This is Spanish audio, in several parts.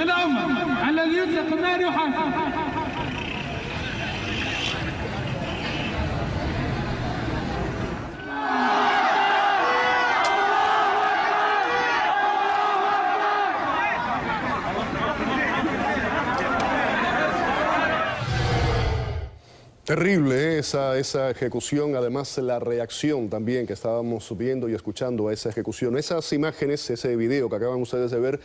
بالأمة الذي يطلق النار يحاسب. Terrible esa ejecución, además la reacción también que estábamos viendo y escuchando a esa ejecución. Esas imágenes, ese video que acaban ustedes de ver,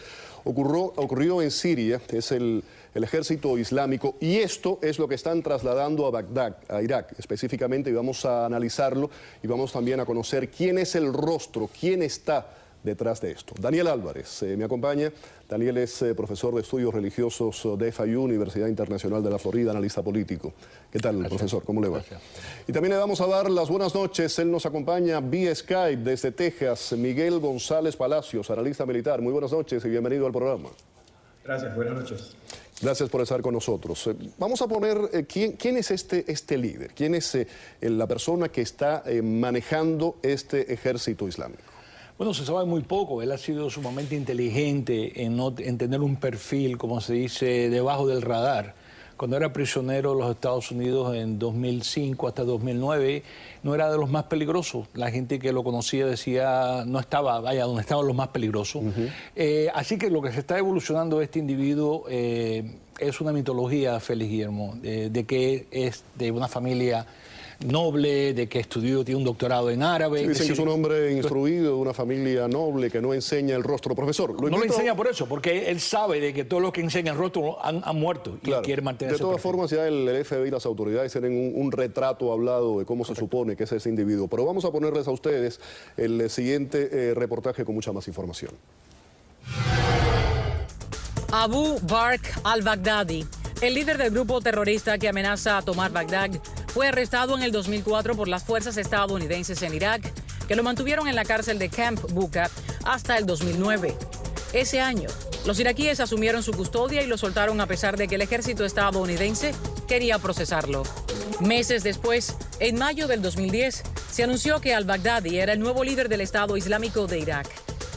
ocurrió en Siria, es el ejército islámico, y esto es lo que están trasladando a Bagdad, a Irak específicamente, y vamos a analizarlo y vamos también a conocer quién es el rostro, quién está detrás de esto. Daniel Álvarez me acompaña. Daniel es profesor de estudios religiosos de FIU, Universidad Internacional de la Florida, analista político. ¿Qué tal, gracias, profesor? ¿Cómo le va? Gracias. Y también le vamos a dar las buenas noches. Él nos acompaña vía Skype desde Texas, Miguel González Palacios, analista militar. Muy buenas noches y bienvenido al programa. Gracias, buenas noches. Gracias por estar con nosotros. Vamos a poner quién es este líder, quién es la persona que está manejando este ejército islámico. Bueno, se sabe muy poco. Él ha sido sumamente inteligente en tener un perfil, como se dice, debajo del radar. Cuando era prisionero de los Estados Unidos en 2005 hasta 2009, no era de los más peligrosos. La gente que lo conocía decía, no estaba, vaya, donde estaban los más peligrosos. Así que lo que se está evolucionando de este individuo es una mitología, Félix Guillermo, de que es de una familia noble, de que estudió, tiene un doctorado en árabe. Sí, dicen que es un hombre instruido, de una familia noble, que no enseña el rostro. Profesor, no lo enseña por eso, porque él sabe de que todos los que enseñan el rostro han muerto, claro, y quiere mantener. De todas formas, ya el FBI y las autoridades tienen un retrato hablado de cómo se supone que es ese individuo. Pero vamos a ponerles a ustedes el siguiente reportaje con mucha más información. Abu Bakr al-Baghdadi, el líder del grupo terrorista que amenaza a tomar Bagdad, fue arrestado en el 2004 por las fuerzas estadounidenses en Irak, que lo mantuvieron en la cárcel de Camp Bucca hasta el 2009. Ese año, los iraquíes asumieron su custodia y lo soltaron a pesar de que el ejército estadounidense quería procesarlo. Meses después, en mayo del 2010, se anunció que al-Baghdadi era el nuevo líder del Estado Islámico de Irak.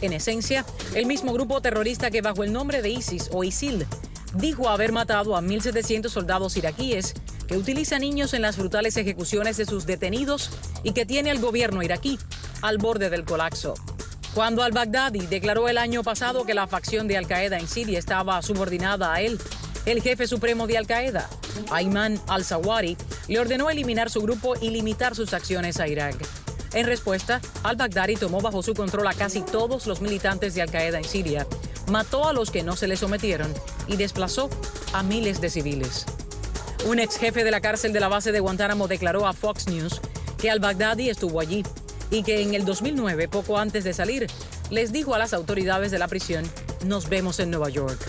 En esencia, el mismo grupo terrorista que bajo el nombre de ISIS o ISIL dijo haber matado a 1.700 soldados iraquíes, que utiliza niños en las brutales ejecuciones de sus detenidos y que tiene al gobierno iraquí al borde del colapso. Cuando al-Baghdadi declaró el año pasado que la facción de Al-Qaeda en Siria estaba subordinada a él, el jefe supremo de Al-Qaeda, Ayman al-Zawahiri, le ordenó eliminar su grupo y limitar sus acciones a Irak. En respuesta, al-Baghdadi tomó bajo su control a casi todos los militantes de Al-Qaeda en Siria, mató a los que no se le sometieron y desplazó a miles de civiles. Un ex jefe de la cárcel de la base de Guantánamo declaró a Fox News que al-Baghdadi estuvo allí y que en el 2009, poco antes de salir, les dijo a las autoridades de la prisión, nos vemos en Nueva York.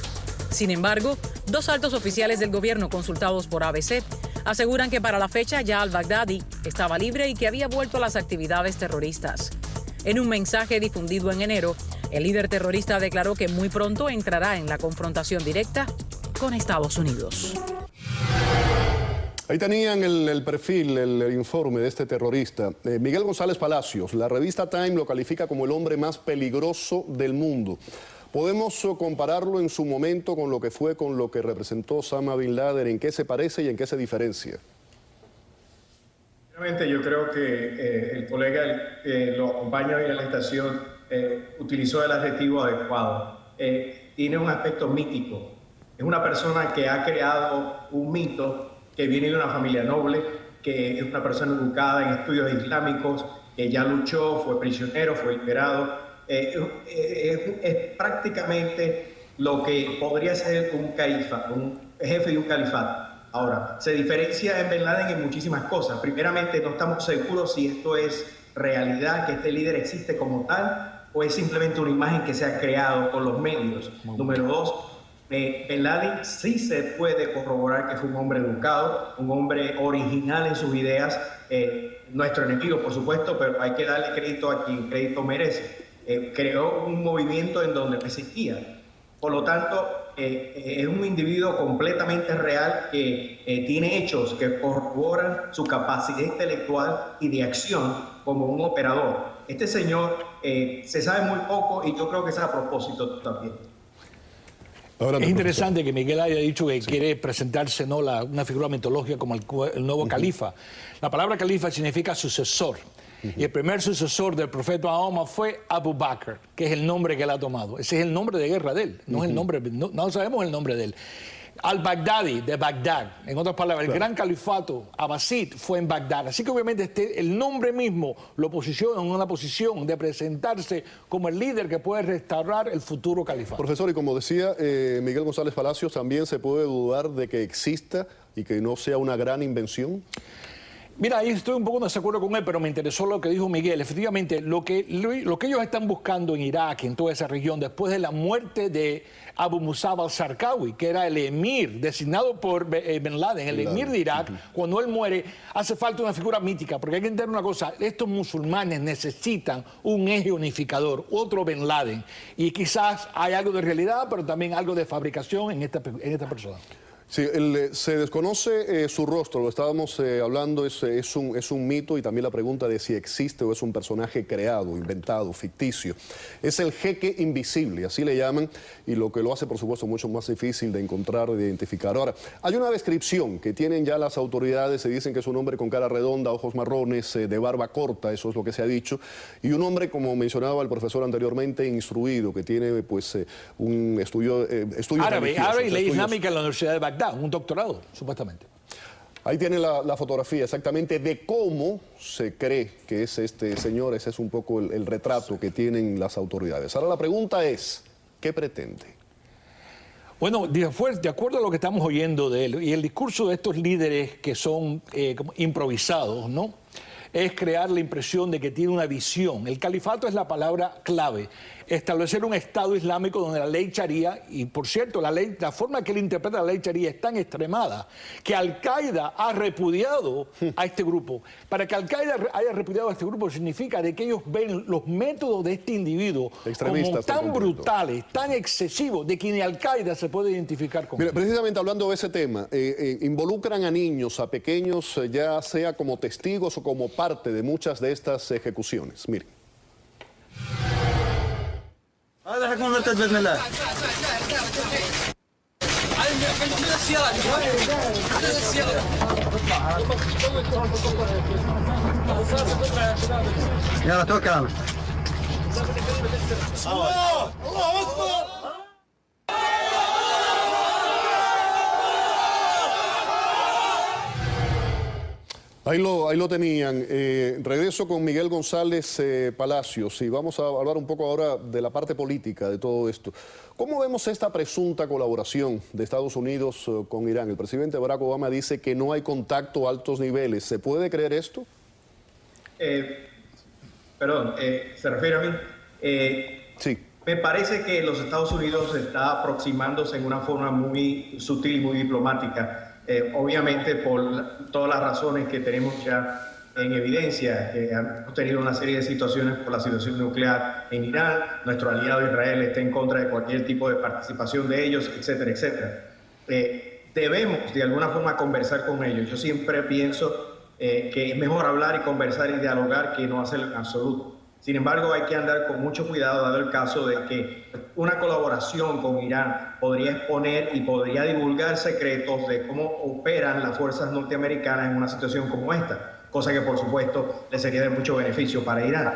Sin embargo, dos altos oficiales del gobierno consultados por ABC aseguran que para la fecha ya al-Baghdadi estaba libre y que había vuelto a las actividades terroristas. En un mensaje difundido en enero, el líder terrorista declaró que muy pronto entrará en la confrontación directa con Estados Unidos. Ahí tenían el perfil, el informe de este terrorista. Miguel González Palacios, la revista Time lo califica como el hombre más peligroso del mundo. ¿Podemos compararlo en su momento con lo que fue, con lo que representó Osama Bin Laden? ¿En qué se parece y en qué se diferencia? Realmente yo creo que el colega que lo acompaña hoy en la estación utilizó el adjetivo adecuado. Tiene un aspecto mítico. Es una persona que ha creado un mito, que viene de una familia noble, que es una persona educada en estudios islámicos, que ya luchó, fue prisionero, fue liberado. Es prácticamente lo que podría ser un califa, un jefe de un califato. Ahora, se diferencia en Bin Laden en muchísimas cosas. Primeramente, no estamos seguros si esto es realidad, que este líder existe como tal, o es simplemente una imagen que se ha creado por los medios. Número dos, Bin Laden sí se puede corroborar que fue un hombre educado, un hombre original en sus ideas, nuestro enemigo, por supuesto, pero hay que darle crédito a quien crédito merece. Creó un movimiento en donde no existía. Por lo tanto, es un individuo completamente real que tiene hechos que corroboran su capacidad intelectual y de acción como un operador. Este señor se sabe muy poco y yo creo que es a propósito también. Es interesante que Miguel haya dicho que quiere presentarse, ¿no?, una figura mitológica como el nuevo califa. La palabra califa significa sucesor. Y el primer sucesor del profeta Mahoma fue Abu Bakr, que es el nombre que él ha tomado. Ese es el nombre de guerra de él, no es el nombre, no sabemos el nombre de él. Al-Baghdadi, de Bagdad. En otras palabras, el gran califato abasid fue en Bagdad. Así que obviamente el nombre mismo lo posiciona en una posición de presentarse como el líder que puede restaurar el futuro califato. Profesor, y como decía Miguel González Palacios, también se puede dudar de que exista y que no sea una gran invención. Mira, ahí estoy un poco en desacuerdo con él, pero me interesó lo que dijo Miguel. Efectivamente, lo que ellos están buscando en Irak, en toda esa región, después de la muerte de Abu Musab al-Zarqawi, que era el emir designado por Bin Laden, el emir de Irak, cuando él muere, hace falta una figura mítica, porque hay que entender una cosa, estos musulmanes necesitan un eje unificador, otro Bin Laden, y quizás hay algo de realidad, pero también algo de fabricación en esta persona. Sí, se desconoce su rostro, lo estábamos hablando, es un mito, y también la pregunta de si existe o es un personaje creado, inventado, ficticio. Es el jeque invisible, así le llaman, y lo que lo hace, por supuesto, mucho más difícil de encontrar, de identificar. Ahora, hay una descripción que tienen ya las autoridades, se dicen que es un hombre con cara redonda, ojos marrones, de barba corta, eso es lo que se ha dicho, y un hombre, como mencionaba el profesor anteriormente, instruido, que tiene pues un estudio árabe y ley islámica en la Universidad de Bagdad, un doctorado, supuestamente. Ahí tiene la fotografía exactamente de cómo se cree que es este señor. Ese es un poco el retrato que tienen las autoridades. Ahora la pregunta es, ¿qué pretende? Bueno, de acuerdo a lo que estamos oyendo de él y el discurso de estos líderes que son como improvisados, ¿no?, es crear la impresión de que tiene una visión. El califato es la palabra clave. Establecer un Estado islámico donde la ley sharia, y por cierto, la forma que él interpreta la ley sharia es tan extremada que Al-Qaeda ha repudiado a este grupo. Para que Al-Qaeda haya repudiado a este grupo significa de que ellos ven los métodos de este individuo como tan brutales, tan excesivos, de que ni Al-Qaeda se puede identificar con él. Precisamente hablando de ese tema, involucran a niños, a pequeños, ya sea como testigos o como parte de muchas de estas ejecuciones. Miren. هذا حكم مركز باذن الله. يلا توكل على الله. الله اكبر. Ahí lo tenían. Regreso con Miguel González Palacios y vamos a hablar un poco ahora de la parte política de todo esto. ¿Cómo vemos esta presunta colaboración de Estados Unidos con Irán? El presidente Barack Obama dice que no hay contacto a altos niveles. ¿Se puede creer esto? ¿Se refiere a mí? Sí. Me parece que los Estados Unidos está aproximándose en una forma muy sutil y muy diplomática. Obviamente por todas las razones que tenemos ya en evidencia, que hemos tenido una serie de situaciones por la situación nuclear en Irán, nuestro aliado Israel está en contra de cualquier tipo de participación de ellos, etcétera, etcétera. Debemos de alguna forma conversar con ellos. Yo siempre pienso que es mejor hablar y conversar y dialogar que no hacerlo en absoluto. Sin embargo, hay que andar con mucho cuidado, dado el caso de que una colaboración con Irán podría exponer y podría divulgar secretos de cómo operan las fuerzas norteamericanas en una situación como esta, cosa que por supuesto le sería de mucho beneficio para Irán.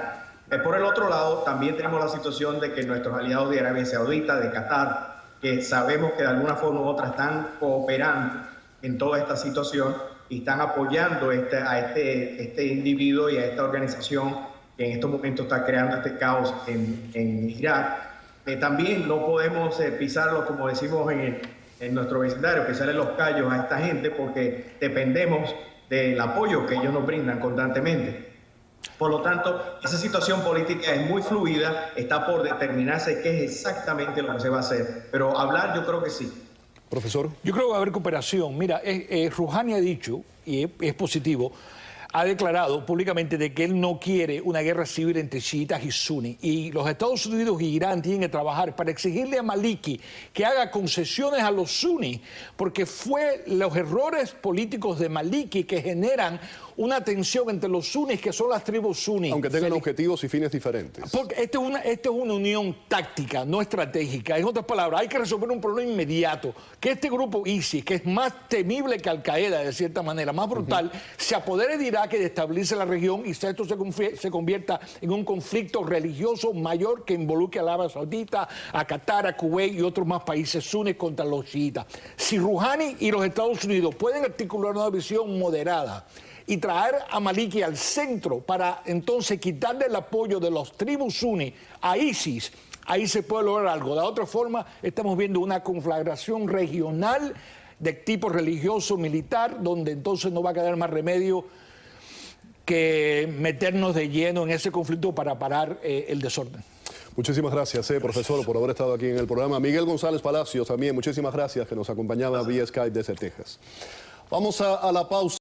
Por el otro lado, también tenemos la situación de que nuestros aliados de Arabia Saudita, de Qatar, que sabemos que de alguna forma u otra están cooperando en toda esta situación y están apoyando a este individuo y a esta organización que en estos momentos está creando este caos en Irak. También no podemos pisarlo, como decimos en nuestro vecindario, pisarle los callos a esta gente porque dependemos del apoyo que ellos nos brindan constantemente. Por lo tanto, esa situación política es muy fluida, está por determinarse qué es exactamente lo que se va a hacer, pero hablar yo creo que sí. Profesor. Yo creo que va a haber cooperación. Mira, Rouhani ha dicho, y es positivo, ha declarado públicamente de que él no quiere una guerra civil entre chiitas y suní. Y los Estados Unidos y Irán tienen que trabajar para exigirle a Maliki que haga concesiones a los suní, porque fue los errores políticos de Maliki que generan una tensión entre los sunnis, que son las tribus sunnis. Aunque tengan objetivos y fines diferentes. Porque esta es una unión táctica, no estratégica. En otras palabras, hay que resolver un problema inmediato. Que este grupo ISIS, que es más temible que Al-Qaeda, de cierta manera, más brutal, se apodere de Irak y destabilice la región y esto se convierta en un conflicto religioso mayor que involucre a Arabia Saudita, a Qatar, a Kuwait y otros más países sunnis contra los chiitas. Si Rouhani y los Estados Unidos pueden articular una visión moderada y traer a Maliki al centro para entonces quitarle el apoyo de los tribus sunni a ISIS, ahí se puede lograr algo. De otra forma, estamos viendo una conflagración regional de tipo religioso, militar, donde entonces no va a quedar más remedio que meternos de lleno en ese conflicto para parar el desorden. Muchísimas gracias, profesor, por haber estado aquí en el programa. Miguel González Palacios también, muchísimas gracias, que nos acompañaba vía Skype desde Texas. Vamos a la pausa.